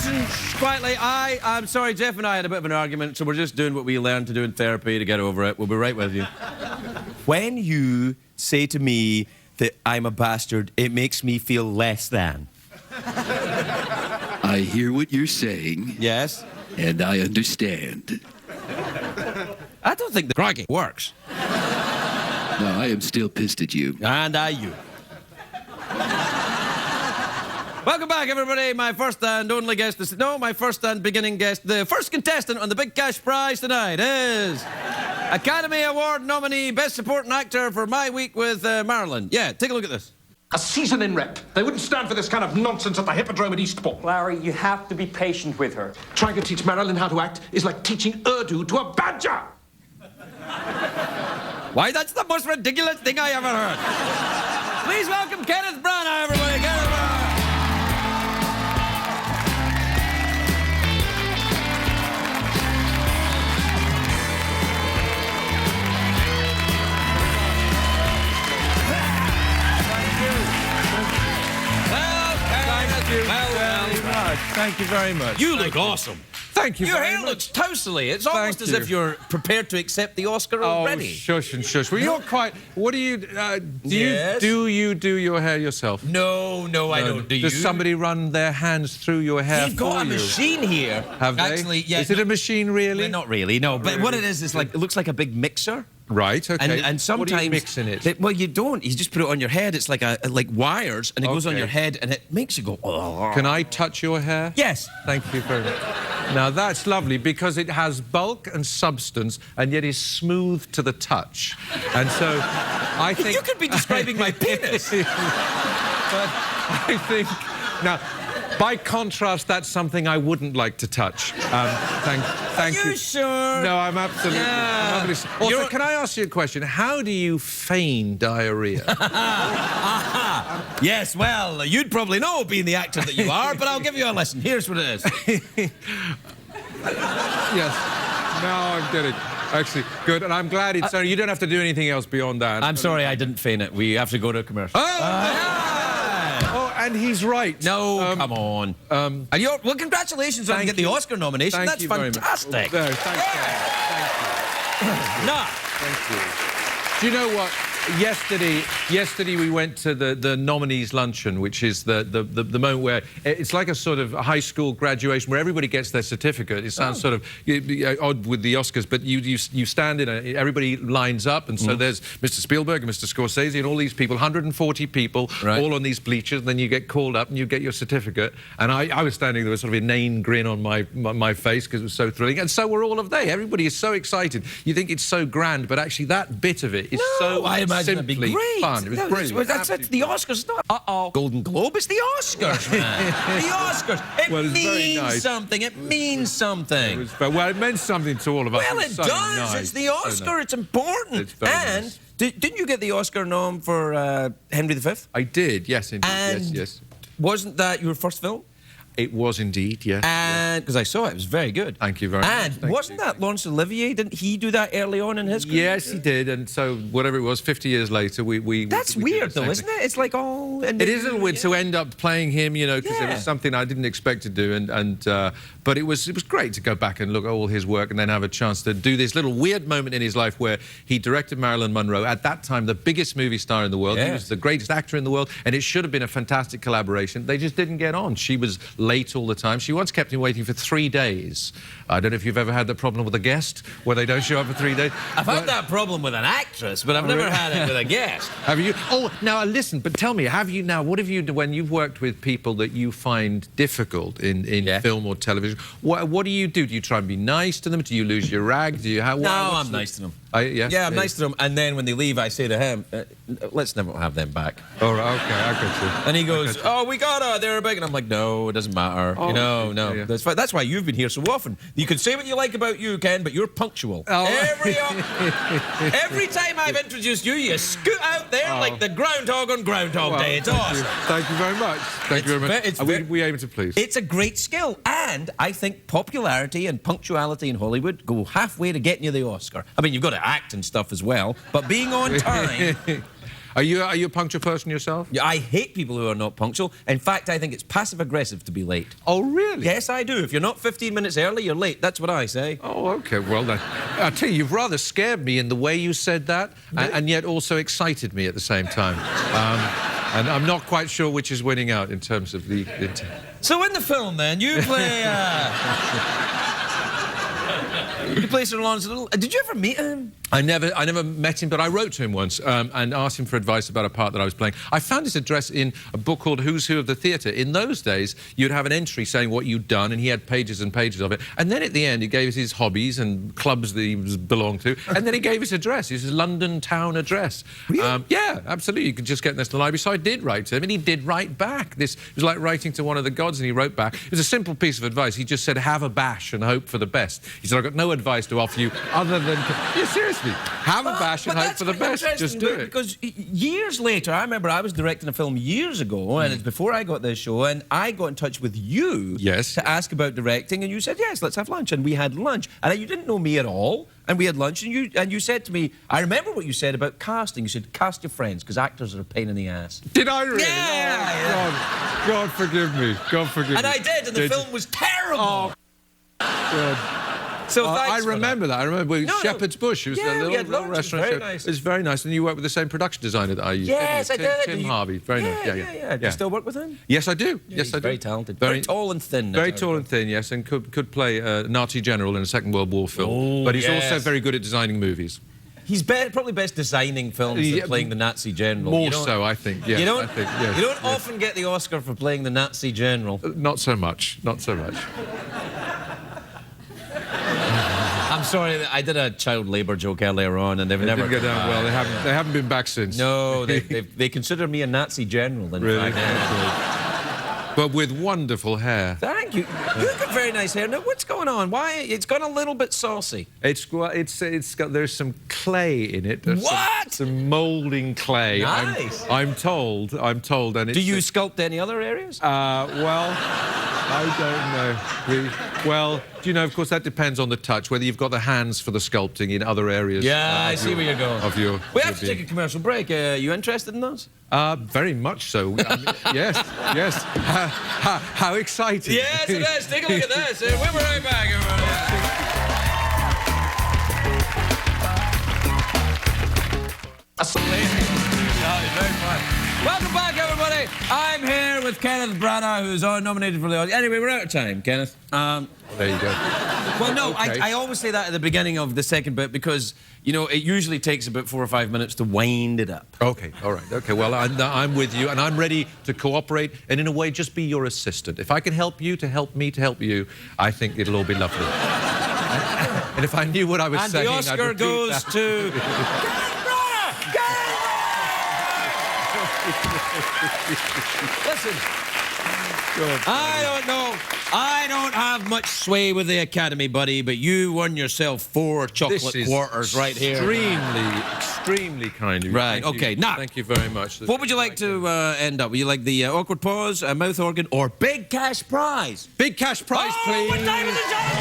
Attention, quietly. I'm sorry, Jeff and I had a bit of an argument, so we're just doing what we learned to do in therapy to get over it. We'll be right with you. When you say to me that I'm a bastard, it makes me feel less than. I hear what you're saying. Yes? And I understand. I don't think the crikey works. No, I am still pissed at you. And you. Welcome back, everybody. My first and only guest... my first and beginning guest. The first contestant on the big cash prize tonight is... Academy Award nominee, Best Supporting Actor for My Week with Marilyn. Yeah, take a look at this. A seasoning rep. They wouldn't stand for this kind of nonsense at the Hippodrome at Eastbourne. Larry, you have to be patient with her. Trying to teach Marilyn how to act is like teaching Urdu to a badger. Why, that's the most ridiculous thing I ever heard. Please welcome Kenneth Branagh, everybody. Kenneth Branagh. Thank you very much. You look awesome. Thank you Your very hair much. looks tously. It's almost as if you're prepared to accept the Oscar already. Oh, shush and shush. Well, you're quite... What do you... Yes? Do you do your hair yourself? No, I don't. Do you? Does somebody run their hands through your hair They've got a machine here. Have they? Actually, yeah. Is it a machine, really? Well, not really, no. But really? what it is like, it looks like a big mixer. Right, okay. And sometimes... What do you mix in it? Well, you don't. You just put it on your head. It's like wires, and it goes on your head, and it makes you go... Oh. Can I touch your hair? Yes. Thank you very much. Now, that's lovely, because it has bulk and substance, and yet is smooth to the touch. And so, I think... You could be describing my penis. But I think... Now, by contrast, that's something I wouldn't like to touch. Thank you. Are you sure? No, I'm absolutely... Yeah. Also, can I ask you a question? How do you feign diarrhea? Yes, well, you'd probably know, being the actor that you are, but I'll give you a lesson. Here's what it is. Yes. Now I'm getting... Actually, good, and I'm glad it's... you don't have to do anything else beyond that. I'm sorry I didn't feign it. We have to go to a commercial. Oh, and he's right. No, come on. And well, congratulations on getting the Oscar nomination. That's fantastic. Thank you. Nah. Thank you. Do you know what? Yesterday we went to the nominees luncheon, which is the moment where it's like a sort of high school graduation where everybody gets their certificate. It sounds sort of odd with the Oscars, but you stand in everybody lines up, and so there's Mr. Spielberg and Mr. Scorsese and all these people, 140 people, all on these bleachers, and then you get called up and you get your certificate. And I was standing there with sort of an inane grin on my face because it was so thrilling, and so were all of they. Everybody is so excited. You think it's so grand, but actually that bit of it is simply fun. It was brilliant. That's the Oscars. Not Golden Globe. It's the Oscars, man. The Oscars. It means something. It means something. Well, it meant something to all of us. Well, it does. Nice. It's the Oscar. It's important. It's very nice. Didn't you get the Oscar nom for Henry V? I did. Yes, indeed. And yes. Wasn't that your first film? It was indeed, yes. And because I saw it was very good. Thank you very much. And wasn't that Laurence Olivier? Didn't he do that early on in his career? Yes, he did. And so whatever it was, 50 years later, we That's weird, though, isn't it? It's like all. It is a little weird to end up playing him, you know, because it was something I didn't expect to do, but it was great to go back and look at all his work and then have a chance to do this little weird moment in his life where he directed Marilyn Monroe, at that time the biggest movie star in the world. He was the greatest actor in the world, and it should have been a fantastic collaboration. They just didn't get on. She was late all the time. She once kept him waiting for 3 days. I don't know if you've ever had that problem with a guest where they don't show up for 3 days. I've had that problem with an actress, but I've never had it with a guest. Have you? Oh, now listen, but tell me, what have you, when you've worked with people that you find difficult in film or television, what do you do? Do you try and be nice to them? Do you lose your rag? Do you have? No, I'm nice to them. Yeah, I'm nice to them, and then when they leave, I say to him, let's never have them back. All right, okay, I got you. And he goes, oh, we got her, they're big. And I'm like, no, it doesn't matter. Oh, no. Yeah. That's why you've been here so often. You can say what you like about you, Ken, but you're punctual. Oh. Every time I've introduced you, you scoot out there like the groundhog on Groundhog Day. It's awesome. Thank you very much. Thank you very much. We aim to please. It's a great skill, and I think popularity and punctuality in Hollywood go halfway to getting you the Oscar. I mean, you've got to act and stuff as well, but being on time... Are you a punctual person yourself? Yeah, I hate people who are not punctual. In fact, I think it's passive-aggressive to be late. Oh, really? Yes, I do. If you're not 15 minutes early, you're late. That's what I say. Oh, okay. Well, then, I tell you, you've rather scared me in the way you said that, and yet also excited me at the same time. And I'm not quite sure which is winning out in terms of the... So in the film, then, you play... you play Sir Lawrence Little. Did you ever meet him? I never met him, but I wrote to him once and asked him for advice about a part that I was playing. I found his address in a book called Who's Who of the Theatre. In those days, you'd have an entry saying what you'd done, and he had pages and pages of it. And then at the end, he gave us his hobbies and clubs that he belonged to, and then he gave his address, his London town address. Really? Yeah, absolutely. You could just get this to the library. So I did write to him, and he did write back. It was like writing to one of the gods, and he wrote back. It was a simple piece of advice. He just said, have a bash and hope for the best. He said, I've got no advice to offer you other than... Yeah, seriously. Have a bash and hope for the best. Just do it. Because years later, I remember I was directing a film years ago, and it's before I got this show, and I got in touch with you to ask about directing, and you said, yes, let's have lunch. And we had lunch. And you didn't know me at all, and we had lunch, and you said to me, I remember what you said about casting. You said, cast your friends, because actors are a pain in the ass. Did I really? Yeah. Oh, God forgive me. God forgive me. And I did, and the film was terrible. Oh, God. So thanks I remember that. I remember Shepherd's Bush. It was yeah, a we had little lunch. restaurant. It was very nice. It's very nice. And you worked with the same production designer that I used. Yes, I did. Tim Harvey. Very nice. Yeah. Do you still work with him? Yes, I do. Yes, I do. Very talented. Very tall and thin. Very tall and thin, yes, and could play a Nazi general in a Second World War film. Oh, but he's also very good at designing movies. He's probably best designing films than playing the Nazi general. More so, I think. Yes, you don't, I think, yes, you don't often get the Oscar for playing the Nazi general. Not so much. Not so much. I'm sorry, I did a child labour joke earlier on, and they've never didn't go down well. They haven't been back since. No, they consider me a Nazi general. In really? fact. But with wonderful hair. Thank you. You've got very nice hair. Now, what's going on? Why? It's gone a little bit saucy. It's got there's some clay in it. There's What? Some moulding clay. Nice. I'm told, and it's... Do you sculpt any other areas? Well, I don't know. Well, do you know, of course, that depends on the touch, whether you've got the hands for the sculpting in other areas. Yeah, I see where you're going. We have to take a commercial break. You interested in those? Very much so. I mean, yes. How exciting. Yes, it is. Take a look at this. We'll be right back, everybody. Very fun. Welcome back, everybody. I'm here with Kenneth Branagh, who's nominated for the Oscar. Anyway, we're out of time, Kenneth. There you go. Well, no, Okay. I always say that at the beginning of the second bit because, you know, it usually takes about 4 or 5 minutes to wind it up. Okay, all right. Okay, well, I'm with you, and I'm ready to cooperate and, in a way, just be your assistant. If I can help you to help me to help you, I think it'll all be lovely. And if I knew what I was saying, And the Oscar goes to... Listen, I don't know. I don't have much sway with the Academy, buddy, but you won yourself 4 chocolate quarters right here. Extremely kind of you. Right, Thank okay, you. now... Thank you very much. What would you like to end up? Would you like the awkward pause, a mouth organ, or big cash prize? Big cash prize, please. What time is it, John?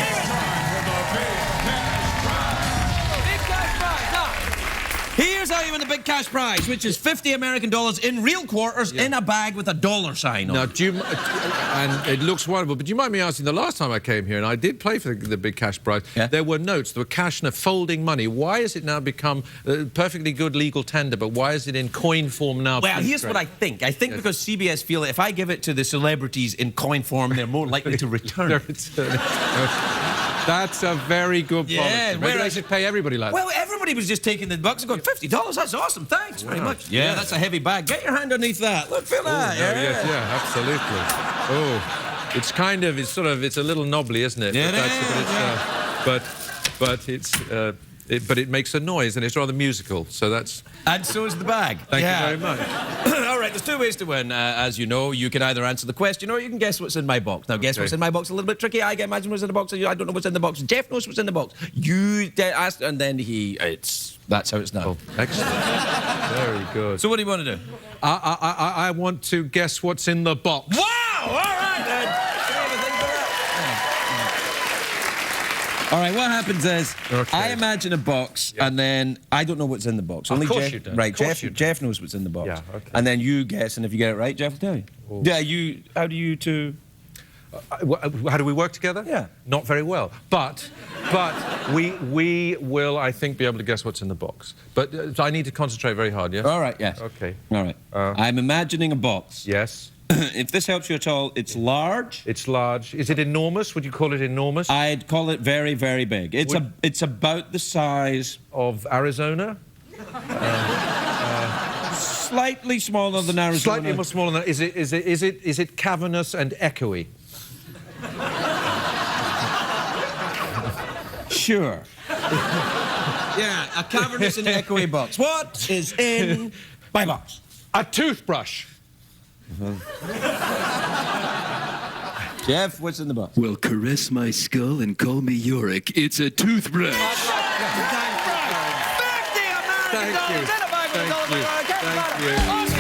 Here's how you win the big cash prize, which is $50 American in real quarters in a bag with a dollar sign on Now, it. do you, and it looks wonderful, but do you mind me asking, the last time I came here, and I did play for the big cash prize, there were notes, there were cash and folding money. Why has it now become perfectly good legal tender, but why is it in coin form now? Well, here's what I think. I think because CBS feel that if I give it to the celebrities in coin form, they're more likely to return it. That's a very good policy. Yeah, maybe I should pay everybody like that. Well, everybody was just taking the bucks and going, $50, that's awesome, thanks very much. Yeah, that's a heavy bag. Get your hand underneath that. Look, feel that. Yeah, absolutely. Oh, it's a little knobbly, isn't it? But it makes a noise and it's rather musical, so that's... And so is the bag. Thank you very much. All right, there's 2 ways to win. As you know, you can either answer the question or you can guess what's in my box. Now, guess what's in my box a little bit tricky. I can imagine what's in the box. I don't know what's in the box. Jeff knows what's in the box. You asked, and then that's how it's done. Oh, excellent. Very good. So what do you want to do? I want to guess what's in the box. Wow! All right, then. All right, what happens is Okay. I imagine a box, and then I don't know what's in the box. Of course Jeff, you don't. Right, Of course Jeff, you don't. Jeff knows what's in the box. Yeah, okay. And then you guess, and if you get it right, Jeff will tell you. Oh. Yeah, how do you two... How do we work together? Yeah. Not very well. But we will, I think, be able to guess what's in the box. But I need to concentrate very hard, yes? All right, yes. Okay. All right. I'm imagining a box. Yes. If this helps you at all, it's large. It's large. Is it enormous? Would you call it enormous? I'd call it very, very big. It's about the size... Of Arizona? Slightly smaller than Arizona. Slightly more smaller than... Is it cavernous and echoey? Sure. Yeah, a cavernous and echoey box. What is in my box? A toothbrush. Jeff, what's in the box? Well, caress my skull and call me Yorick. It's a toothbrush. Thank you. $50 American dollars in a bag with a dollar. Thank you.